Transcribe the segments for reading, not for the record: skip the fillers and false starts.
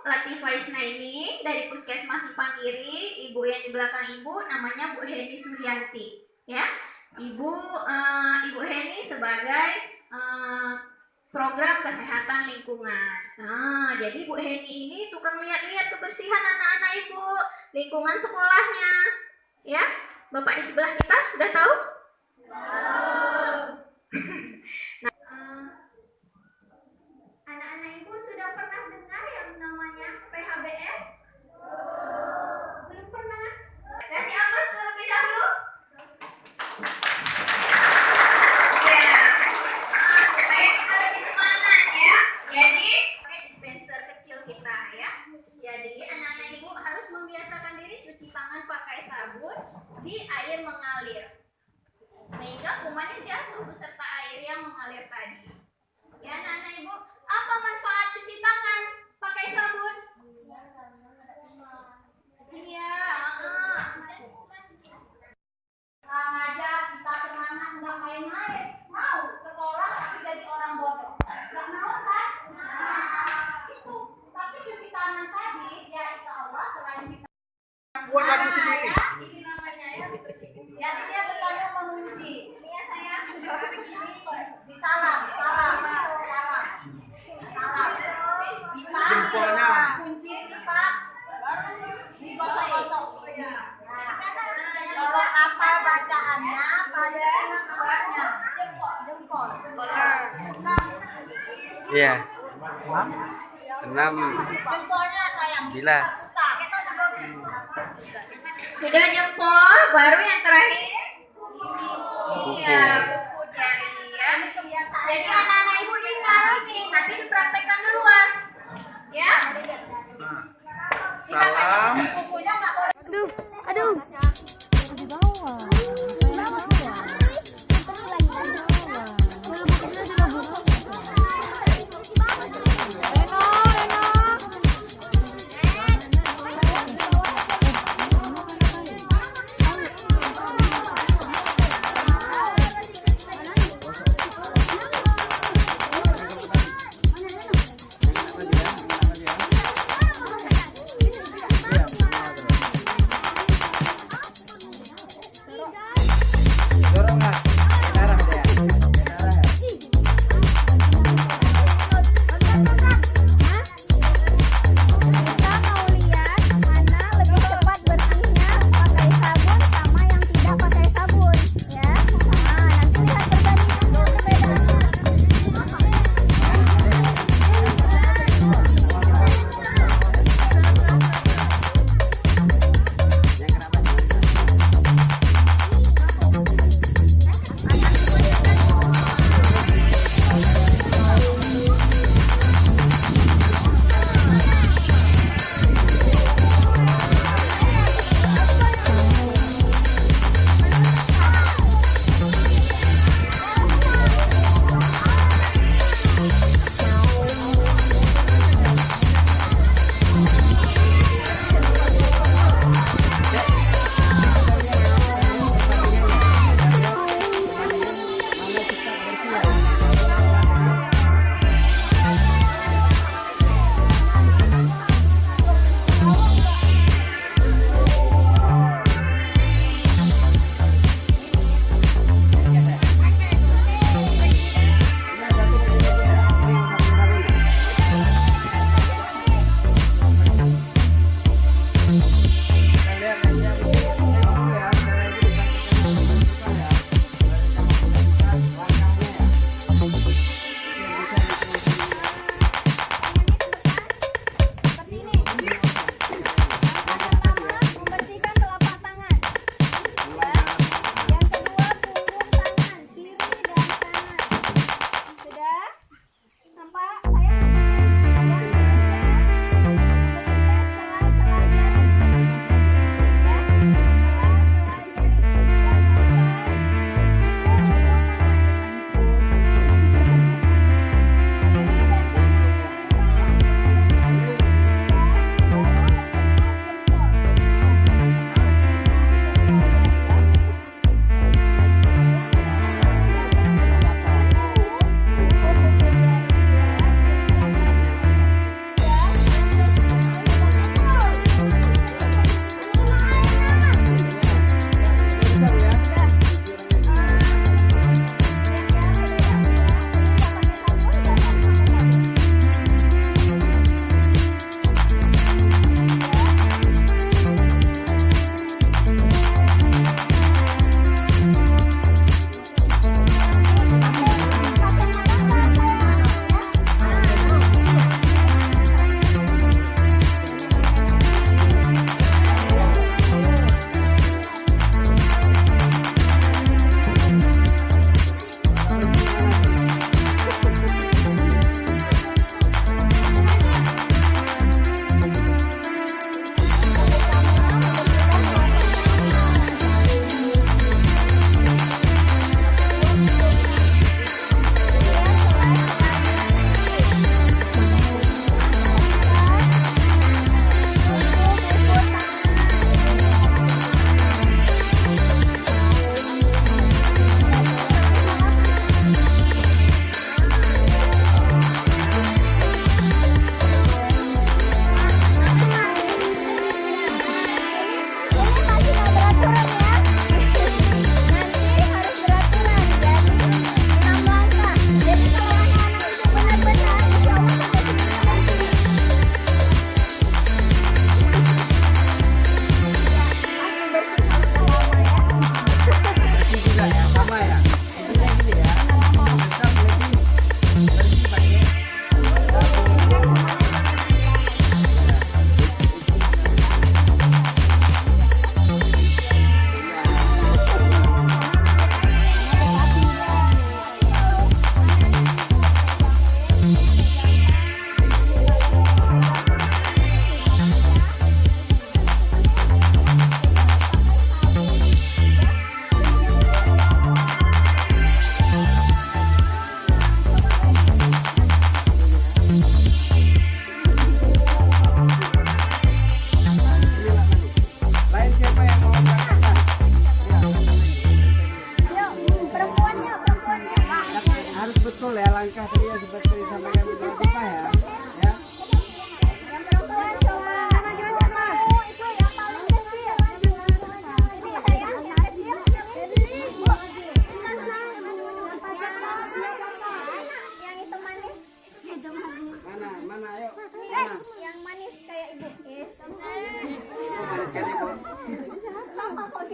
Latifah Isnaini dari Puskesmas Simpang Kiri. Ibu yang di belakang ibu namanya Bu Heni Suryanti, ya. Ibu Heni sebagai program kesehatan lingkungan. Nah, jadi Bu Heni ini tukang lihat-lihat kebersihan anak-anak ibu, lingkungan sekolahnya, ya. Bapak di sebelah kita udah tahu? Anak-anak ibu sudah pernah dengar yang namanya PHBS? Belum pernah? Kasih aplaus terlebih dahulu. Ya, supaya kita lebih semangat ya. Jadi, pakai dispenser kecil kita ya. Jadi, anak-anak ibu harus membiasakan diri cuci tangan pakai sabun di air mengalir. Sehingga kumannya jatuh beserta air yang mengalir tadi. Ya, anak-anak ibu, apa manfaat cuci tangan pakai sabun? Iya, aja kita semangat nggak main-main, mau sekolah tapi jadi orang bodoh, nggak mau kan? Itu. Tapi cuci tangan tadi, ya insya Allah selain kita buat lagu sendiri. ini namanya ya. jadi dia kesannya mengunci. Iya saya sudah begini. Salam. Jempolnya. Kunci dipak, baru digosok-gosok. Nah, kalau apa bacaannya, pasti namanya jempol. Iya. 6 Jempolnya sayang. 11. Sudah jempol, baru yang terakhir. Iya, buku jari ya. Jadi anak-anak ibu ingat nih, nanti dipraktekkan di luar. Ya. Salam. Bukunya nggak boleh. Aduh.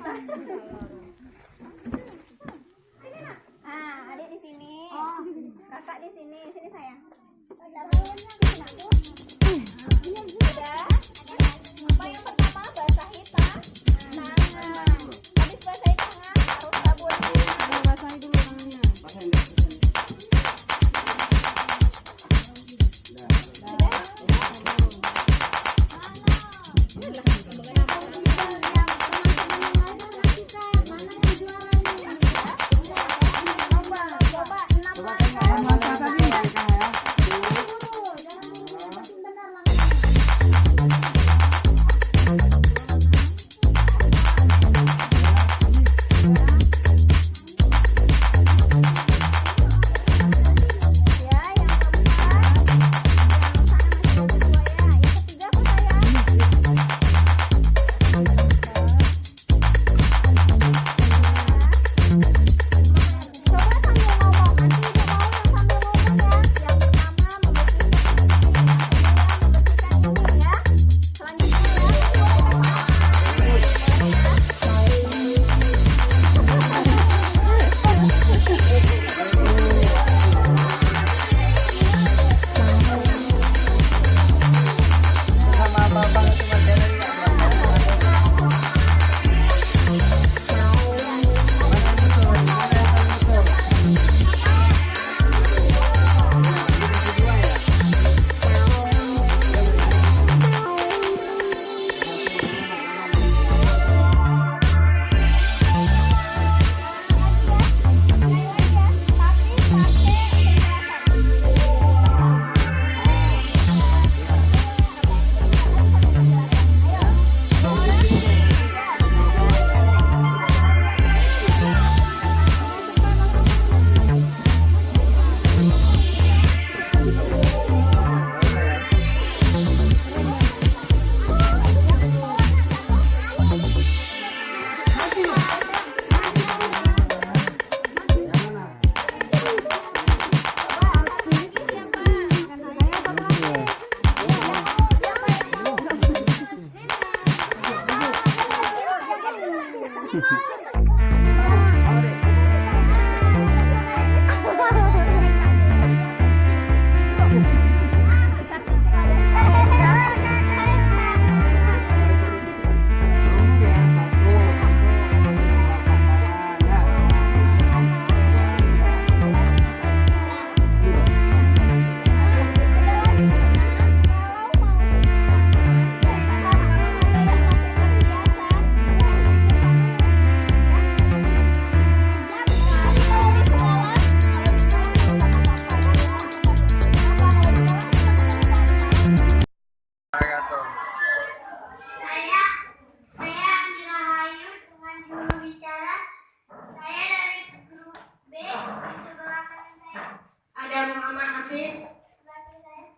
Ah, adik di sini. Kakak di sini. Sini sayang. Udah. Apa yang pertama basahi tangan. Habis basahi tangan taruh sabun. Basahi dulu tangannya.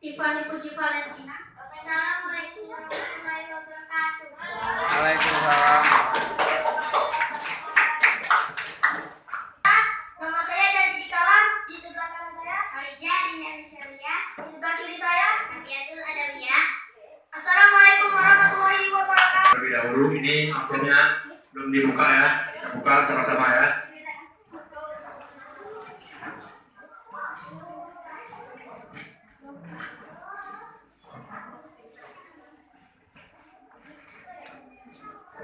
Tiffany Puji Valentina. Assalamualaikum warahmatullahi wabarakatuh. Waalaikumsalam. Nama saya dari di kalam, di sebelah kanan saya Arija Rina Misalia. di sebelah kiri saya. Nabiatul Adawiyah. Assalamualaikum warahmatullahi wabarakatuh. Terlebih dahulu ini amplopnya belum dibuka ya. Kita buka sama-sama ya.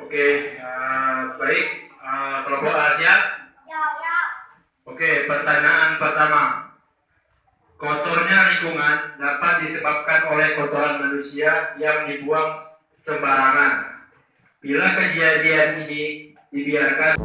Oke, baik. Kelompok A siap? Ya. Oke, pertanyaan pertama. Kotornya lingkungan dapat disebabkan oleh kotoran manusia yang dibuang sembarangan. Bila kejadian ini dibiarkan